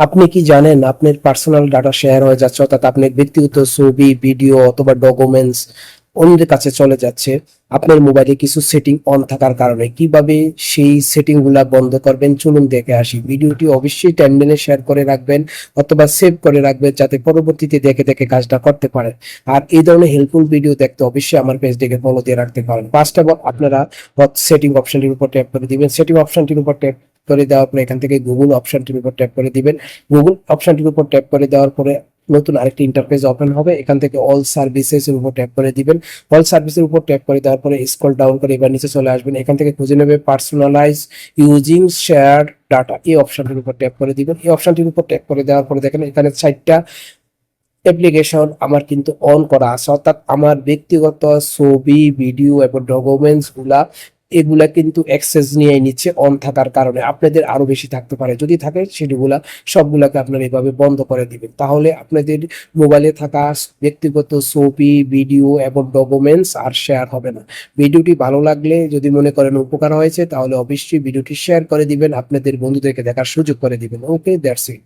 আপনি কি জানেন আপনার পার্সোনাল ডাটা শেয়ার হয়ে যাচ্ছে, অর্থাৎ আপনার ব্যক্তিগত ছবি, ভিডিও অথবা ডকুমেন্টস অন্যের কাছে চলে যাচ্ছে আপনার মোবাইলে কিছু সেটিং অন থাকার কারণে? কিভাবে সেই সেটিং গুলা বন্ধ করবেন চলুন দেখে আসি। ভিডিওটি অবশ্যই টাইমলাইনে শেয়ার করে রাখবেন অথবা সেভ করে রাখবেন যাতে পরবর্তীতে দেখে দেখে কাজটা করতে পারেন। আর এই ধরনের হেল্পফুল ভিডিও দেখতে অবশ্যই আমার পেজটিকে ফলো দিয়ে রাখতে পারেন। ফার্স্ট অফ অল আপনারা সেটিং অপশনটির উপর ট্যাপ করে দিবেন। সেটিং অপশনটির উপর ট্যাপ করে দেওয়ার পরে এখান থেকে গুগল অপশনটির উপর ট্যাপ করে দিবেন। গুগল অপশনটির উপর ট্যাপ করে দেওয়ার পরে নতুন আরেকটি ইন্টারফেস ওপেন হবে। এখান থেকে অল সার্ভিসেস এর উপর ট্যাপ করে দিবেন। অল সার্ভিসের উপর ট্যাপ করে দেওয়ার পরে স্ক্রল ডাউন করে এবার নিচে চলে আসবেন। এখান থেকে খুঁজে নেবে পার্সোনালাইজ ইউজিং শেয়ার্ড ডাটা, এই অপশনটির উপর ট্যাপ করে দিবেন। এই অপশনটির উপর ট্যাপ করে দেওয়ার পরে দেখেন এখানে 4টা অ্যাপ্লিকেশন আমার কিন্তু অন করা আছে, অর্থাৎ আমার ব্যক্তিগত ছবি, ভিডিও এবং ডকুমেন্টস গুলা এগুলা কিন্তু অ্যাক্সেস নিয়ে নিচ্ছে অন থাকার কারণে। আপনাদের আরো বেশি থাকতে পারে, যদি থাকে সেগুলা সবগুলাকে আপনারা এভাবে বন্ধ করে দিবেন। তাহলে আপনাদের মোবাইলে থাকা ব্যক্তিগত ছবি, ভিডিও এবং ডকুমেন্টস আর শেয়ার হবে না। ভিডিওটি ভালো লাগলে যদি মনে করেন উপকার হয়েছে তাহলে অবশ্যই ভিডিওটি শেয়ার করে দিবেন, আপনাদের বন্ধুদেরকে দেখার সুযোগ করে দিবেন। ওকে, দ্যাটস ইট।